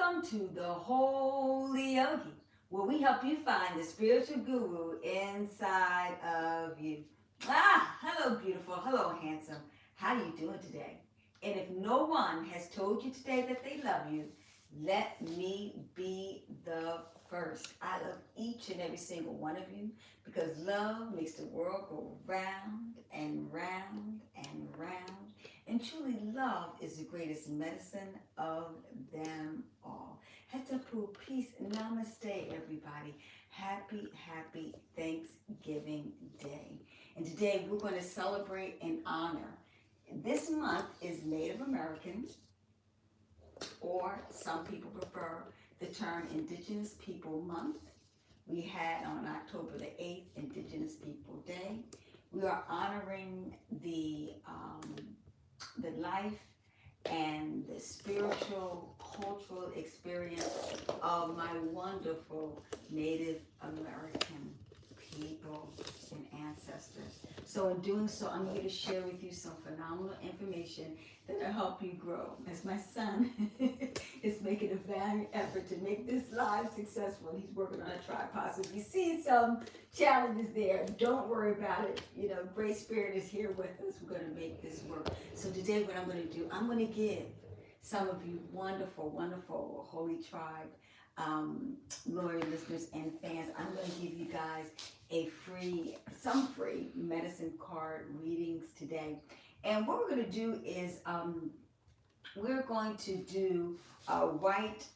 Welcome to the Holy Yogi, where we help you find the spiritual guru inside of you. Hello, beautiful. Hello, handsome. How are you doing today? And if no one has told you today that they love you, let me be the first. I love each and every single one of you because love makes the world go round and round and round. And truly, love is the greatest medicine of them all. Hetapu, peace, namaste, everybody. Happy Thanksgiving Day. And today we're going to celebrate and honor. This month is Native American, or some people prefer the term Indigenous People Month. We had on October the 8th Indigenous People Day. We are honoring the life and the spiritual, cultural experience of my wonderful Native American people and ancestors. So in doing so, I'm here to share with you some phenomenal information that will help you grow. As my son is making a valiant effort to make this live successful, he's working on a tripod. So if you see some challenges there, don't worry about it. You know, Great Spirit is here with us. We're going to make this work. So today what I'm going to do, I'm going to give some of you wonderful Holy Tribe loyal listeners and fans, I'm going to give you guys some free medicine card readings today. And what we're going to do is we're going to do a white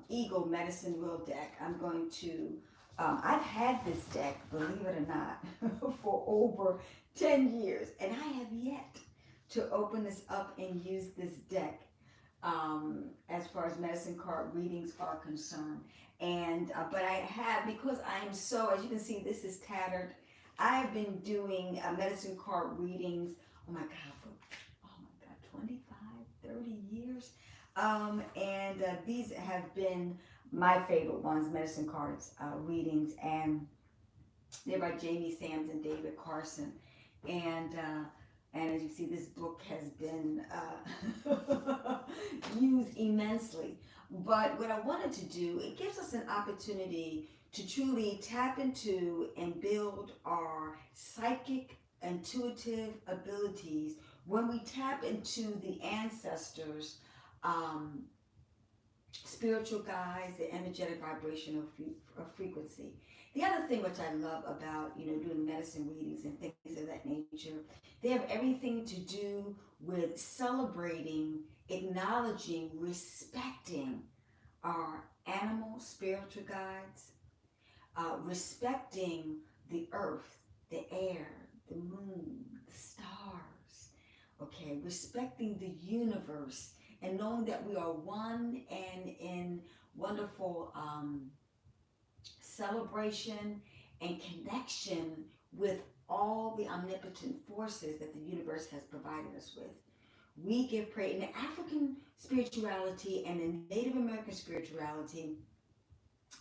eagle medicine wheel deck. I'm going to, I've had this deck, believe it or not, for over 10 years, and I have yet to open this up and use this deck as far as medicine card readings are concerned. And but I have, because I am so, as you can see, this is tattered. I've been doing medicine card readings, oh my God, 25, 30 years. And these have been my favorite ones, medicine cards readings, and they're by Jamie Sams and David Carson. And as you see, this book has been used immensely. But what I wanted to do, it gives us an opportunity to truly tap into and build our psychic, intuitive abilities when we tap into the ancestors' spiritual guides, the energetic vibrational frequency. The other thing which I love about, doing medicine readings and things of that nature, they have everything to do with celebrating, acknowledging, respecting our animal spiritual guides, respecting the earth, the air, the moon, the stars, okay, respecting the universe, and knowing that we are one and in wonderful celebration and connection with all the omnipotent forces that the universe has provided us with. We give praise in the African spirituality and the Native American spirituality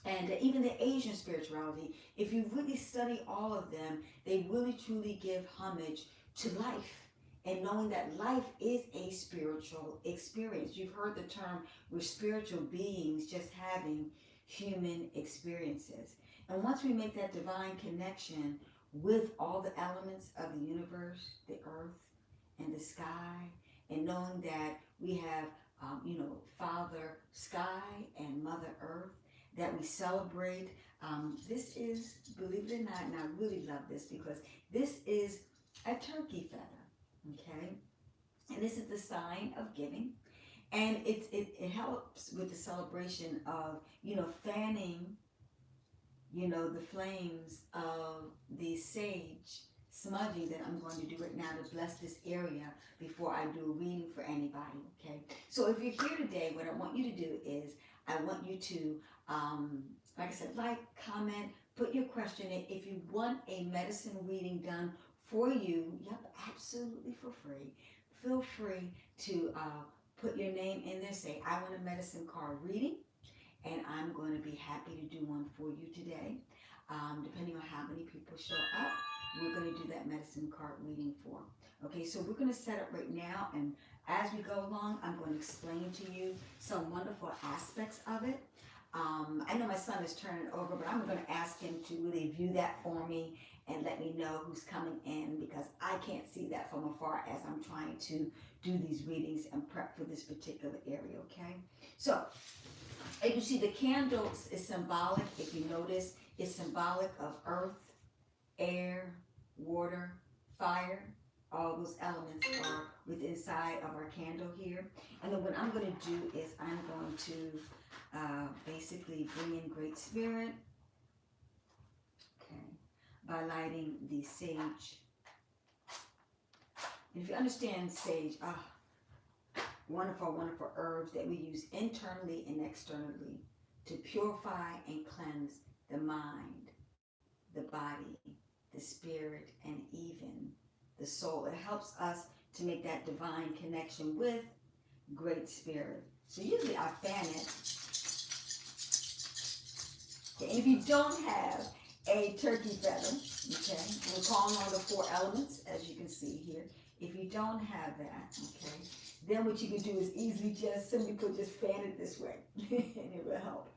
and even the Asian spirituality. If you really study all of them, they really truly give homage to life. And knowing that life is a spiritual experience. You've heard the term, we're spiritual beings just having human experiences. And once we make that divine connection with all the elements of the universe, the earth and the sky, and knowing that we have, Father Sky and Mother Earth, that we celebrate. This is, believe it or not, and I really love this because this is a turkey feather. Okay, and this is the sign of giving, and it helps with the celebration of fanning the flames of the sage smudging that I'm going to do right now to bless this area before I do a reading for anybody. Okay, so if you're here today, what I want you to do is I want you to like I said, comment, put your question in. If you want a medicine reading done for you, absolutely for free, feel free to put your name in there, say I want a medicine card reading, and I'm going to be happy to do one for you today. Depending on how many people show up, we're going to do that medicine card reading for. Okay, so we're going to set up right now, and as we go along, I'm going to explain to you some wonderful aspects of it. I know my son is turning over, but I'm going to ask him to really view that for me and let me know who's coming in, because I can't see that from afar as I'm trying to do these readings and prep for this particular area, okay? So, as you see, the candles is symbolic, if you notice, it's symbolic of earth, air, water, fire. All those elements are within inside of our candle here. And then what I'm going to do is I'm going to basically bring in Great Spirit, okay, by lighting the sage. And if you understand sage, wonderful, wonderful herbs that we use internally and externally to purify and cleanse the mind, the body, the spirit, and even the soul. It helps us to make that divine connection with Great Spirit. So usually I fan it. Okay, and if you don't have a turkey feather, okay, we're calling on the 4 elements, as you can see here. If you don't have that, okay, then what you can do is easily just simply just fan it this way, and it will help.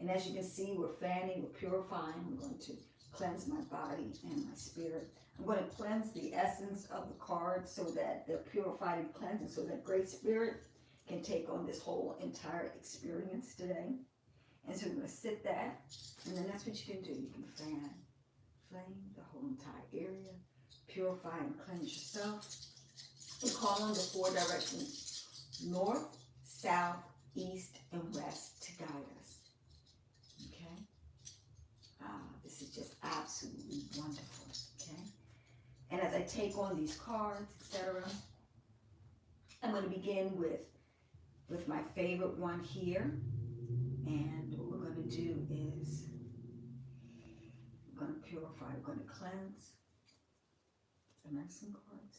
And as you can see, we're fanning, we're purifying. I'm going to cleanse my body and my spirit. I'm going to cleanse the essence of the cards so that they're purified and cleansed, so that Great Spirit can take on this whole entire experience today. And so we're going to sit that, and then that's what you can do. You can flame the whole entire area, purify and cleanse yourself, and call on the 4 directions, north, south, east, and west, to guide us. Okay? This is just absolutely wonderful. Okay? And as I take on these cards, etc., I'm going to begin with my favorite one here. And what we're going to do is we're going to purify, we're going to cleanse the medicine cards.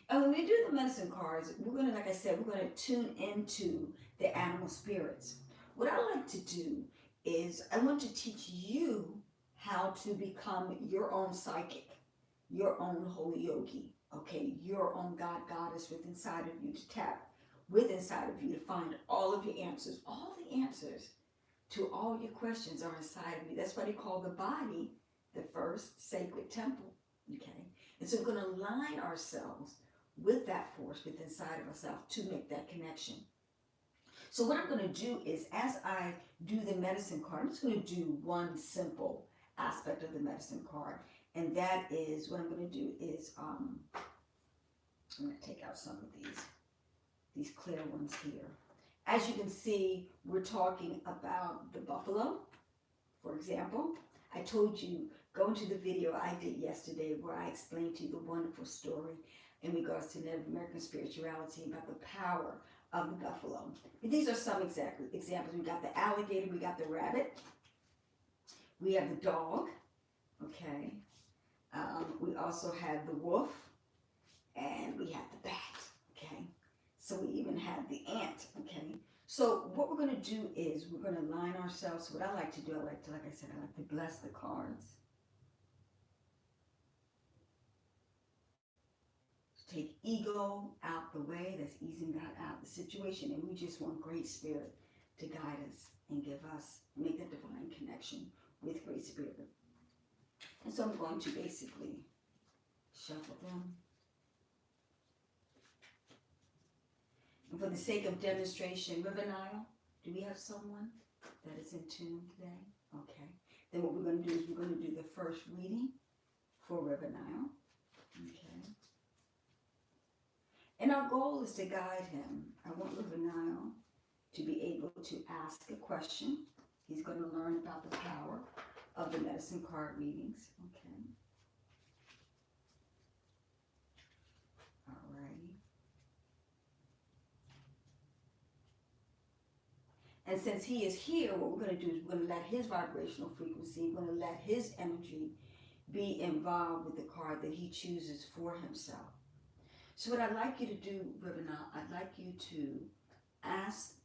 And when we do the medicine cards, we're going to, like I said, we're going to tune into the animal spirits. What I like to do is I want to teach you how to become your own psychic, your own holy yogi, okay, your own God, goddess within inside of you, to tap within inside of you to find all of your answers. All the answers to all your questions are inside of you. That's why they call the body the first sacred temple, okay? And so we're going to align ourselves with that force within inside of ourselves to make that connection. So what I'm going to do is, as I do the medicine card, I'm just going to do one simple aspect of the medicine card. And that is, what I'm going to do is, I'm going to take out some of these clear ones here. As you can see, we're talking about the buffalo, for example. I told you, go into the video I did yesterday where I explained to you the wonderful story in regards to Native American spirituality about the power of the buffalo. And these are some examples. We got the alligator, we got the rabbit, we have the dog, okay. We also have the wolf, and we have the bat, okay. So we even have the ant, okay. So what we're going to do is we're going to align ourselves. So what I like to do, like I said, I like to bless the cards. Take ego out the way, that's easing God out of the situation, and we just want Great Spirit to guide us and give us, make that divine connection with Great Spirit. And so I'm going to basically shuffle them. And for the sake of demonstration, River Nile, do we have someone that is in tune today? Okay. Then what we're going to do is we're going to do the first reading for River Nile. Okay. And our goal is to guide him. I want River Nile to be able to ask a question. He's going to learn about the power of the medicine card readings. Okay. Alrighty. And since he is here, what we're going to do is we're going to let his vibrational frequency, we're going to let his energy be involved with the card that he chooses for himself. So what I'd like you to do, River Nile, I'd like you to ask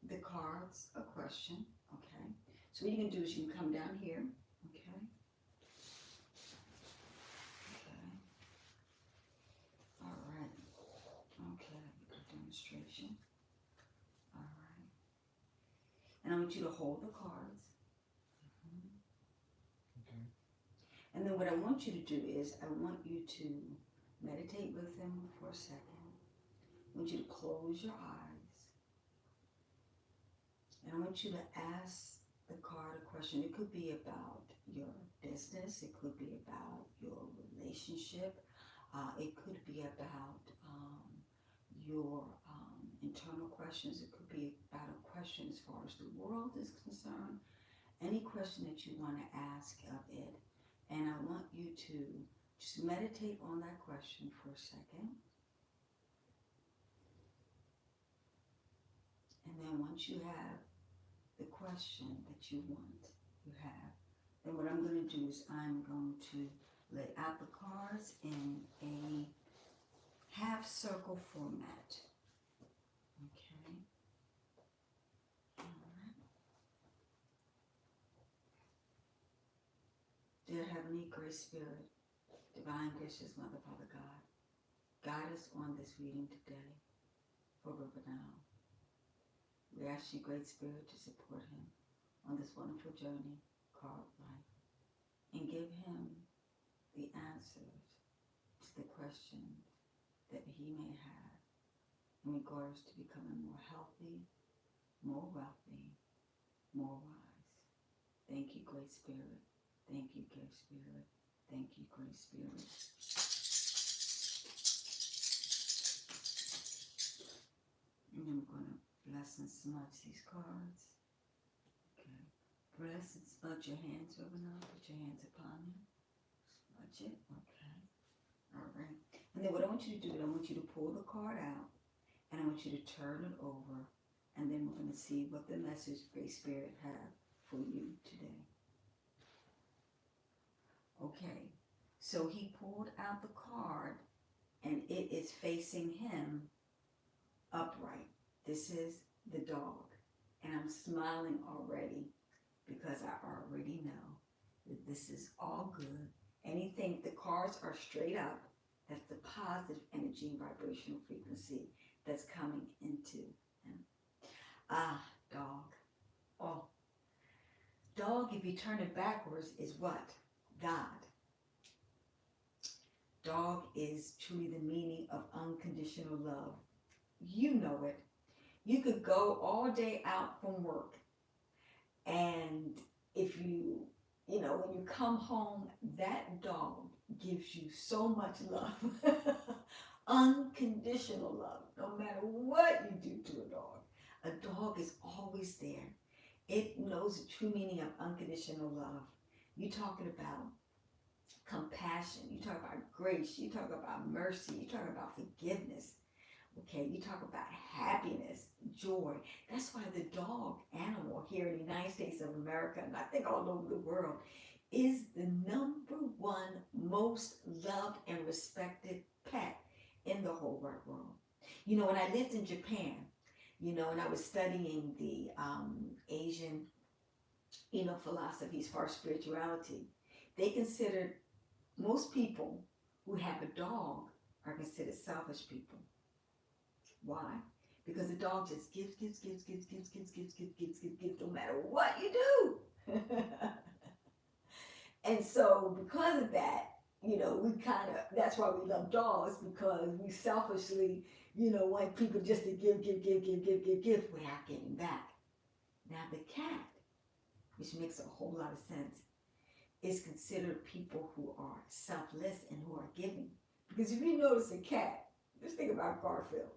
the cards a question, okay? So what you can do is you can come down here, okay? want you to hold the cards. Okay. And then what I want you to do is I want you to meditate with them for a second. I want you to close your eyes. And I want you to ask the card a question. It could be about your business. It could be about your relationship. It could be about your internal questions. It could be about a question as far as the world is concerned. Any question that you want to ask of it. And I want you to just meditate on that question for a second. And then once you have the question that you want, then what I'm going to do is I'm going to lay out the cards in a half circle format. Okay. All right. Dear Heavenly Great Spirit, Divine Gracious Mother, Father God, guide us on this reading today for River Now. We ask you, Great Spirit, to support him on this wonderful journey called life and give him the answers to the questions that he may have in regards to becoming more healthy, more wealthy, more wise. Thank you, Great Spirit. Thank you, Great Spirit. Thank you, Great Spirit. And then we're going to bless and smudge these cards. Okay. Bless and smudge your hands over now. Put your hands upon them. Smudge it. Okay. All right. And then what I want you to do is I want you to pull the card out and I want you to turn it over. And then we're going to see what the message Great Spirit have for you today. Okay. So he pulled out the card and it is facing him upright. This is the dog. And I'm smiling already because I already know that this is all good. Anything, the cards are straight up. That's the positive energy and vibrational frequency that's coming into him. Ah, dog. Oh. Dog, if you turn it backwards, is what? God. Dog is truly the meaning of unconditional love. You know it. You could go all day out from work, and if you when you come home, that dog gives you so much love. Unconditional love, no matter what you do to a dog. A dog is always there. It knows the true meaning of unconditional love. You're talking about compassion. You talk about grace. You talk about mercy. You talk about forgiveness. Okay, you talk about happiness, joy. That's why the dog animal here in the United States of America, and I think all over the world, is the #1 most loved and respected pet in the whole wide world. When I lived in Japan, and I was studying the Asian, philosophies for spirituality, they considered most people who have a dog are considered selfish people. Why? Because the dog just gives, no matter what you do. And so because of that, that's why we love dogs, because we selfishly, want people just to give without giving back. Now the cat, which makes a whole lot of sense, is considered people who are selfless and who are giving. Because if you notice a cat, just think about Garfield.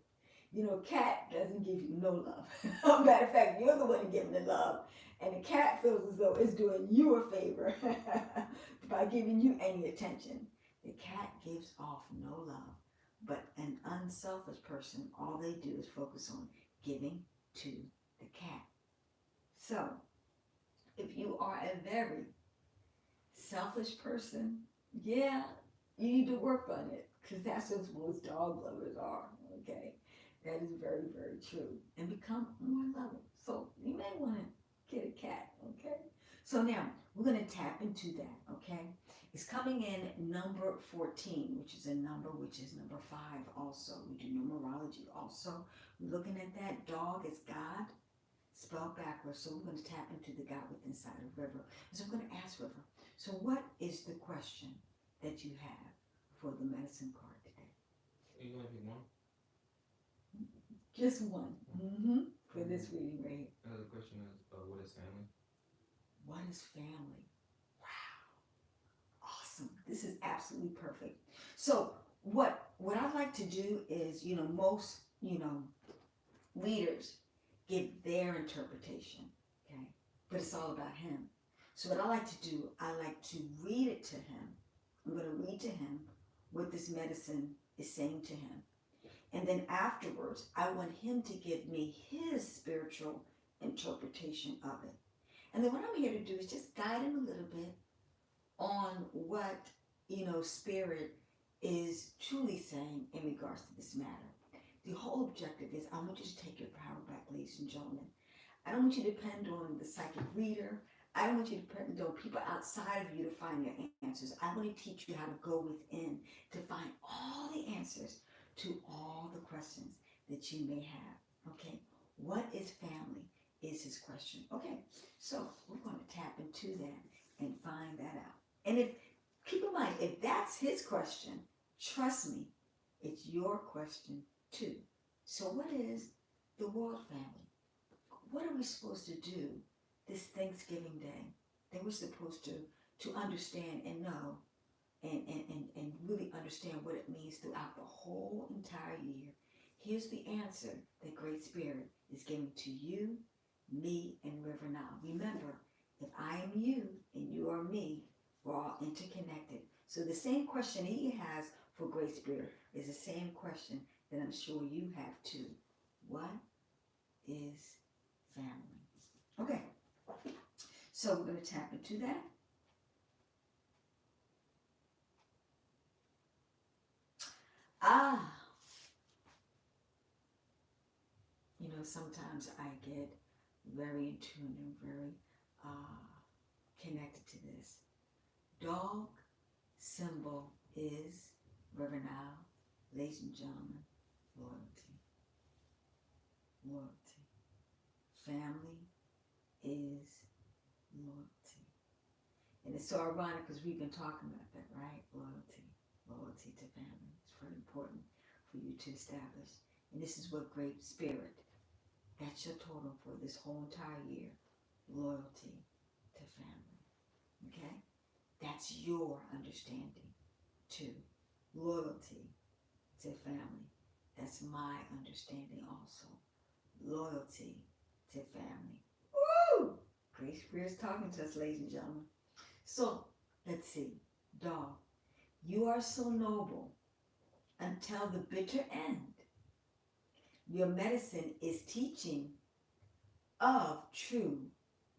Cat doesn't give you no love. Matter of fact, you're the one giving the love. And the cat feels as though it's doing you a favor by giving you any attention. The cat gives off no love. But an unselfish person, all they do is focus on giving to the cat. So, if you are a very selfish person, yeah, you need to work on it. Because that's what most dog lovers are, okay? That is very, very true. And become more loving. So you may want to get a cat, okay? So now, we're going to tap into that, okay? It's coming in number 14, which is a number which is number 5 also. We do numerology also. We're looking at that. Dog is God. spelled backwards. So we're going to tap into the God within inside of River. So I'm going to ask River, so what is the question that you have for the medicine card today? You want to pick one? Just one. For this reading right here. The question is, what is family? What is family? Wow. Awesome. This is absolutely perfect. So what I like to do is, most, leaders give their interpretation, okay? But it's all about him. So what I like to do, I like to read it to him. I'm going to read to him what this medicine is saying to him. And then afterwards, I want him to give me his spiritual interpretation of it. And then what I'm here to do is just guide him a little bit on what, Spirit is truly saying in regards to this matter. The whole objective is I want you to take your power back, ladies and gentlemen. I don't want you to depend on the psychic reader. I don't want you to depend on people outside of you to find your answers. I want to teach you how to go within to find all the answers to all the questions that you may have. Okay, what is family is his question. Okay, so we're going to tap into that and find that out. And keep in mind, if that's his question, trust me, it's your question too. So what is the world family? What are we supposed to do this Thanksgiving Day? That we're supposed to understand and know and really understand what it means throughout the whole entire year. Here's the answer that Great Spirit is giving to you, me, and River Nile. Remember, if I am you and you are me, we're all interconnected. So the same question he has for Great Spirit is the same question that I'm sure you have too. What is family? Okay, so we're going to tap into that. Sometimes I get very in tune and very connected to this. Dog symbol is River Nile, ladies and gentlemen, loyalty. Loyalty. Family is loyalty. And it's so ironic because we've been talking about that, right? Loyalty. Loyalty to family. It's very important for you to establish. And this is what Great Spirit, that's your totem for this whole entire year. Loyalty to family. Okay? That's your understanding too. Loyalty to family. That's my understanding also. Loyalty to family. Woo! Great Spirit's talking to us, ladies and gentlemen. So, let's see. Dog, you are so noble until the bitter end. Your medicine is teaching of true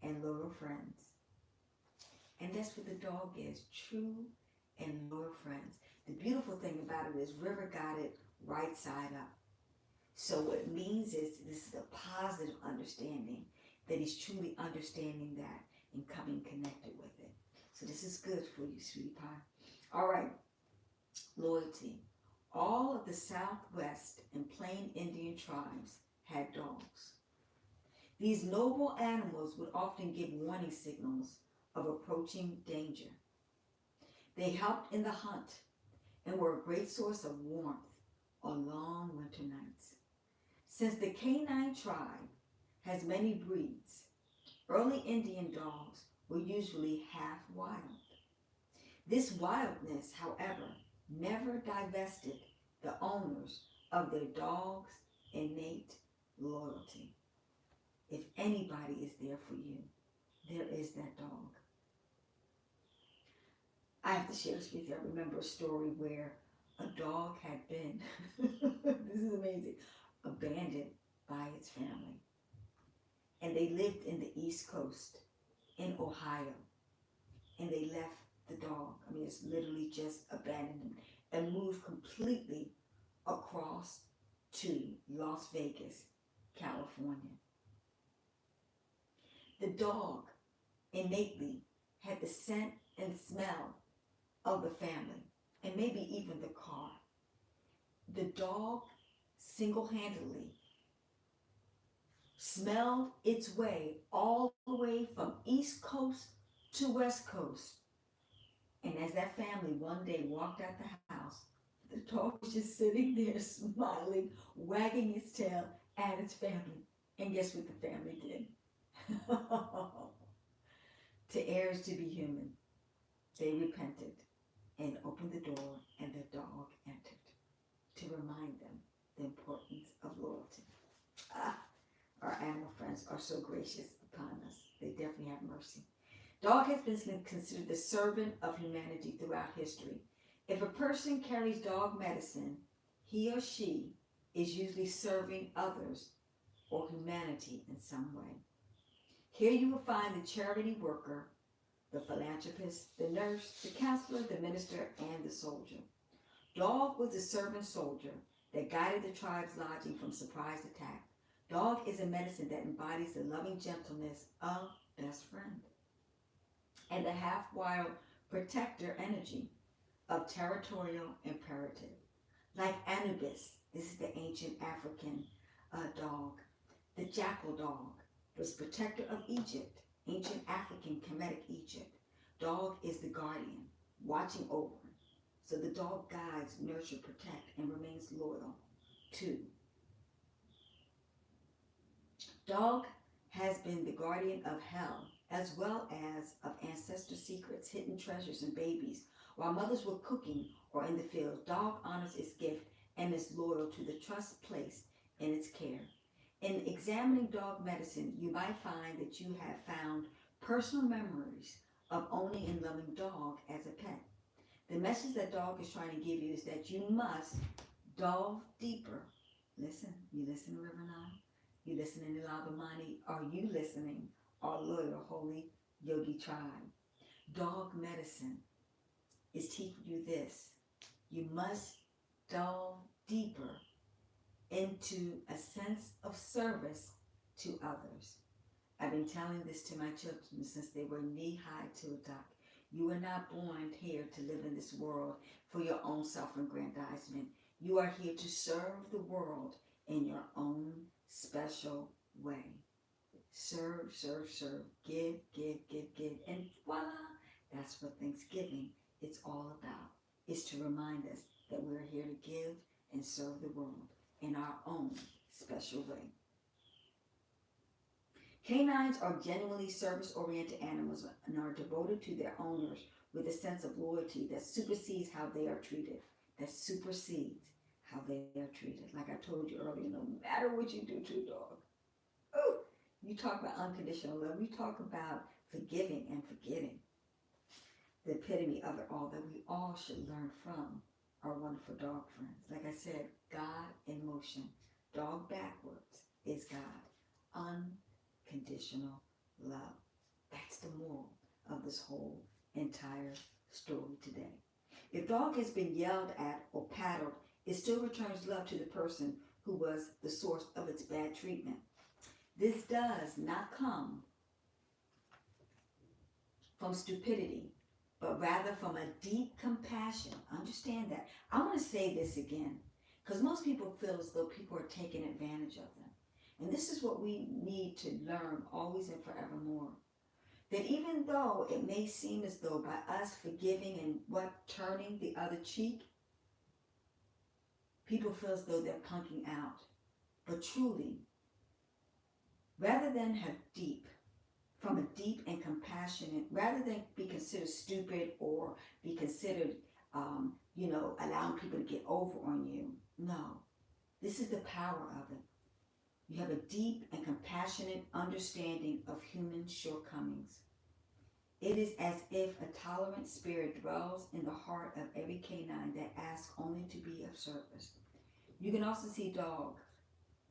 and loyal friends. And that's what the dog is, true and loyal friends. The beautiful thing about it is River got it right side up. So what it means is this is a positive understanding, that he's truly understanding that and coming connected with it. So this is good for you, sweetie pie. All right, loyalty. All of the Southwest and Plain Indian tribes had dogs. These noble animals would often give warning signals of approaching danger. They helped in the hunt and were a great source of warmth on long winter nights. Since the canine tribe has many breeds, early Indian dogs were usually half wild. This wildness, however, never divested the owners of their dog's innate loyalty. If anybody is there for you, there is that dog. I have to share this with you. I remember a story where a dog had been, this is amazing, abandoned by its family. And they lived in the East Coast, in Ohio. And they left the dog. I mean, it's literally just abandoned and moved completely across to Las Vegas, California. The dog innately had the scent and smell of the family, and maybe even the car. The dog single-handedly smelled its way all the way from East Coast to West Coast. And as that family one day walked out the house, the dog was just sitting there smiling, wagging its tail at its family. And guess what the family did? To heirs to be human, they repented and opened the door, and the dog entered to remind them the importance of loyalty. Ah, our animal friends are so gracious upon us. They definitely have mercy. Dog has been considered the servant of humanity throughout history. If a person carries dog medicine, he or she is usually serving others or humanity in some way. Here you will find the charity worker, the philanthropist, the nurse, the counselor, the minister, and the soldier. Dog was the servant soldier that guided the tribe's lodging from surprise attack. Dog is a medicine that embodies the loving gentleness of best friend and the half-wild protector energy of territorial imperative. Like Anubis, this is the ancient African dog. The jackal dog was protector of Egypt, ancient African Kemetic Egypt. Dog is the guardian, watching over. So the dog guides, nurture, protect, and remains loyal to. Dog has been the guardian of hell, as well as of ancestor secrets, hidden treasures, and babies. While mothers were cooking or in the fields, dog honors its gift and is loyal to the trust placed in its care. In examining dog medicine, you might find that you have found personal memories of owning and loving dog as a pet. The message that dog is trying to give you is that you must delve deeper. Listen, you listen to River Nile? You listening to Labamani? Are you listening? Our loyal holy yogi tribe. Dog medicine is teaching you this. You must delve deeper into a sense of service to others. I've been telling this to my children since they were knee-high to a duck. You are not born here to live in this world for your own self-aggrandizement. You are here to serve the world in your own special way. Serve, serve, serve. Give, give, give, give. And voila, that's what Thanksgiving is all about. It's to remind us that we're here to give and serve the world in our own special way. Canines are genuinely service-oriented animals and are devoted to their owners with a sense of loyalty that supersedes how they are treated. That supersedes how they are treated. Like I told you earlier, no matter what you do to a dog. Oh, you talk about unconditional love. You talk about forgiving and forgetting. The epitome of it all that we all should learn from our wonderful dog friends. Like I said, God in motion. Dog backwards is God. Unconditional love. That's the moral of this whole entire story today. If dog has been yelled at or paddled, it still returns love to the person who was the source of its bad treatment. This does not come from stupidity, but rather from a deep compassion. Understand that. I want to say this again, because most people feel as though people are taking advantage of them. And this is what we need to learn always and forevermore. That even though it may seem as though by us forgiving and turning the other cheek, people feel as though they're punking out. But truly, rather than have from a deep and compassionate, rather than be considered stupid or be considered, allowing people to get over on you. No, this is the power of it. You have a deep and compassionate understanding of human shortcomings. It is as if a tolerant spirit dwells in the heart of every canine that asks only to be of service. You can also see dogs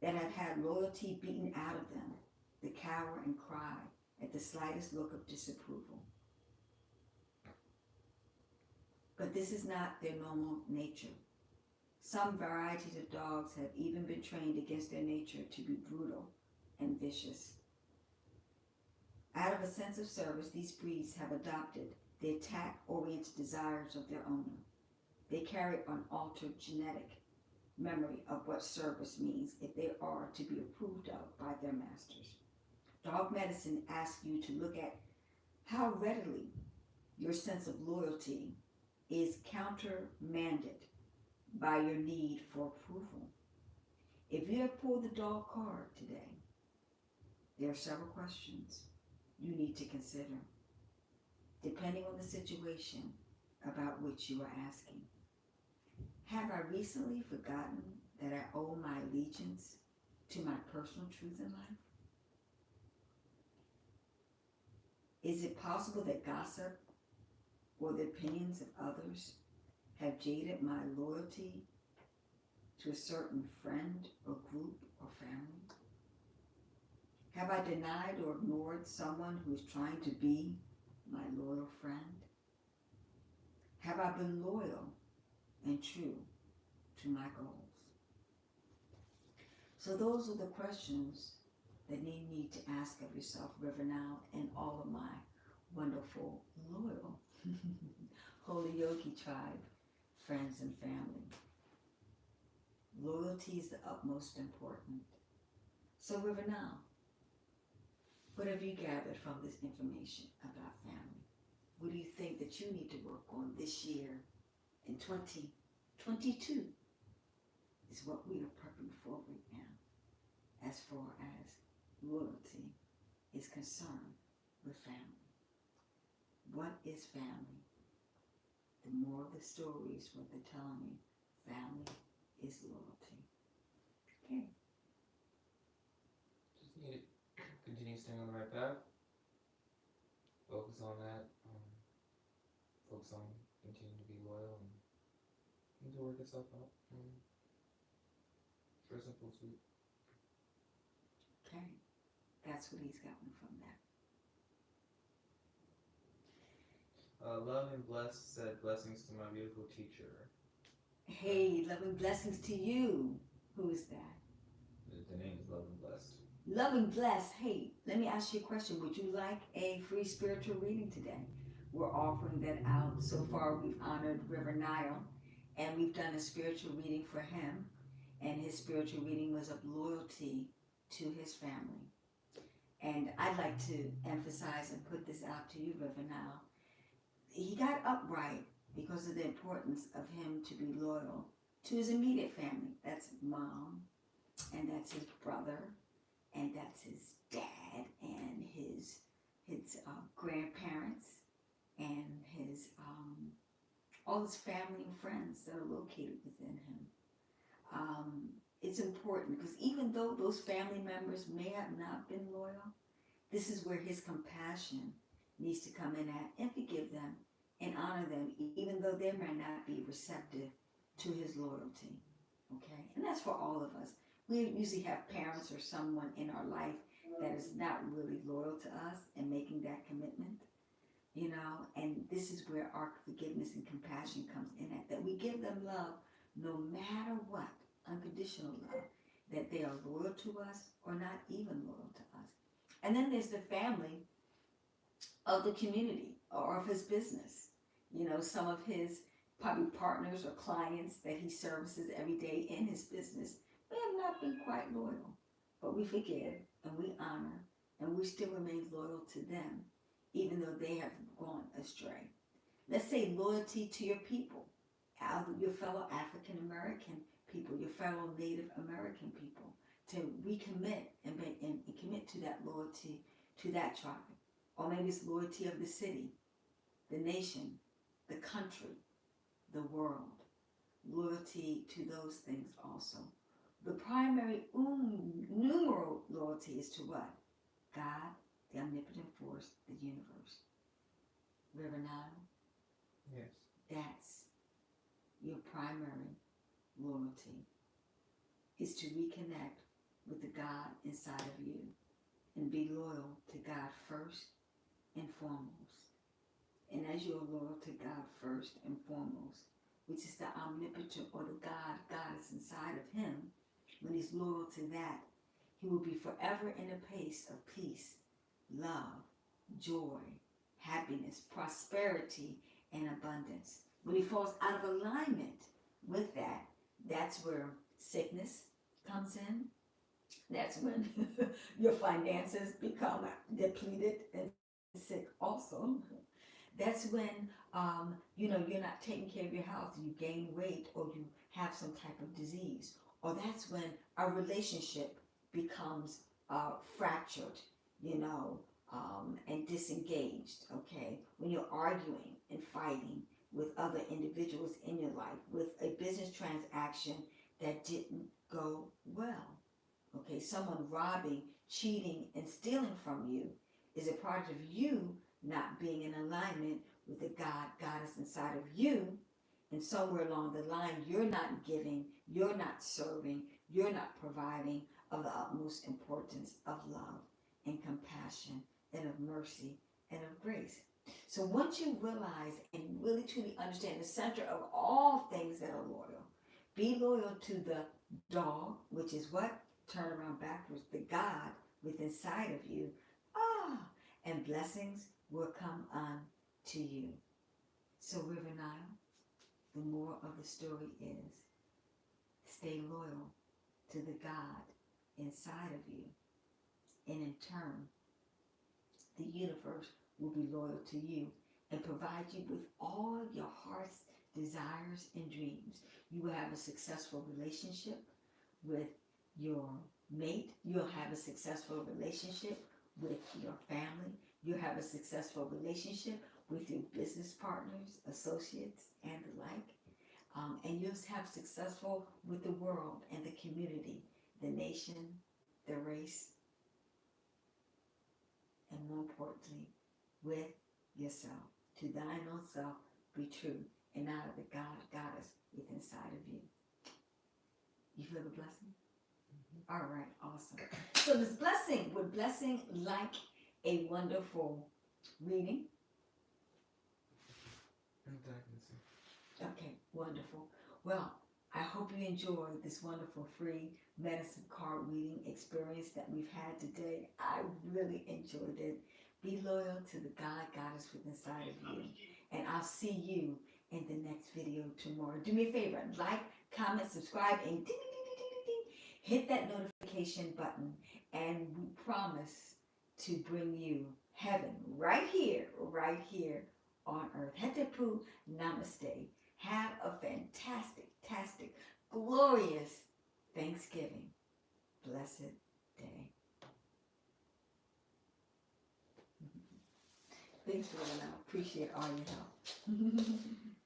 that have had loyalty beaten out of them, that cower and cry at the slightest look of disapproval. But this is not their normal nature. Some varieties of dogs have even been trained against their nature to be brutal and vicious. Out of a sense of service, these breeds have adopted the attack-oriented desires of their owner. They carry unaltered genetic memory of what service means if they are to be approved of by their masters. Dog medicine asks you to look at how readily your sense of loyalty is countermanded by your need for approval. If you have pulled the dog card today, there are several questions you need to consider, depending on the situation about which you are asking. Have I recently forgotten that I owe my allegiance to my personal truth in life? Is it possible that gossip or the opinions of others have jaded my loyalty to a certain friend or group or family? Have I denied or ignored someone who is trying to be my loyal friend? Have I been loyal and true to my goals? So those are the questions that you need to ask of yourself, River Nile, and all of my wonderful, loyal, Holy Yogi tribe, friends and family. Loyalty is the utmost important. So River Nile, what have you gathered from this information about family? What do you think that you need to work on this year in 2022 is what we are prepping for right now as far as loyalty is concerned with family. What is family? The moral of the story is what they're telling me. Family is loyalty. Okay. Just need to continue staying on the right path. Focus on that. Focus on continuing to be loyal and to work itself out. Very simple, sweet. Okay. That's what he's gotten from that. Love and Bless said blessings to my beautiful teacher. Hey, love and blessings to you. Who is that? The name is Love and Blessed. Love and bless. Hey, let me ask you a question. Would you like a free spiritual reading today? We're offering that out. So far, we've honored River Nile, and we've done a spiritual reading for him, and his spiritual reading was of loyalty to his family. And I'd like to emphasize and put this out to you, River Nile. He got upright because of the importance of him to be loyal to his immediate family. That's mom, and that's his brother, and that's his dad, and his grandparents, and his all his family and friends that are located within him. It's important because even though those family members may have not been loyal, this is where his compassion needs to come in at and forgive them and honor them, even though they may not be receptive to his loyalty. Okay? And that's for all of us. We usually have parents or someone in our life that is not really loyal to us and making that commitment, you know, and this is where our forgiveness and compassion comes in at, that we give them love no matter what, unconditional love, that they are loyal to us or not even loyal to us. And then there's the family of the community or of his business. You know, some of his probably partners or clients that he services every day in his business may have not been quite loyal, but we forgive and we honor and we still remain loyal to them, even though they have gone astray. Let's say loyalty to your people, your fellow African American people, your fellow Native American people, to recommit and commit to that loyalty to that tribe. Or maybe it's loyalty of the city, the nation, the country, the world. Loyalty to those things also. The primary numeral loyalty is to what? God, the omnipotent force, the universe. River Nile? Yes. That's your primary loyalty, is to reconnect with the God inside of you and be loyal to God first and foremost. And as you're loyal to God first and foremost, which is the omnipotent or the God is inside of him, when he's loyal to that, he will be forever in a place of peace, love, joy, happiness, prosperity, and abundance. When he falls out of alignment with that, that's where Sickness comes in. That's when your finances become depleted and sick also. That's when you're not taking care of your health, you gain weight or you have some type of disease. Or that's when a relationship becomes fractured, you know, and disengaged, okay? When you're arguing and fighting with other individuals in your life, with a business transaction that didn't go well. Okay, someone robbing, cheating, and stealing from you is a part of you not being in alignment with the goddess inside of you. And somewhere along the line, you're not giving, you're not serving, you're not providing of the utmost importance of love and compassion and of mercy and of grace. So once you realize and really truly understand the center of all things that are loyal, be loyal to the dog, which is what? Turn around backwards, the God within inside of you. And blessings will come on to you. So River Nile, the moral of the story is stay loyal to the God inside of you. And in turn, the universe will be loyal to you and provide you with all your heart's desires and dreams. You will have a successful relationship with your mate. You'll have a successful relationship with your family. You'll have a successful relationship with your business partners, associates, and the like. And you'll have successful with the world and the community, the nation, the race, and more importantly, with yourself. To thine own self be true, and out of the goddess within inside of you. You feel the blessing? Mm-hmm. All right, awesome. So this blessing, would blessing like a wonderful reading? Okay, wonderful. Well, I hope you enjoyed this wonderful free medicine card reading experience that we've had today. I really enjoyed it. Be loyal to the goddess within inside of you. And I'll see you in the next video tomorrow. Do me a favor, like, comment, subscribe, and ding, ding, ding, ding, ding, ding. Hit that notification button. And we promise to bring you heaven right here on earth. Hetepu Namaste. Have a fantastic, glorious Thanksgiving. Blessed day. Thanks, Lorna. I appreciate all your help.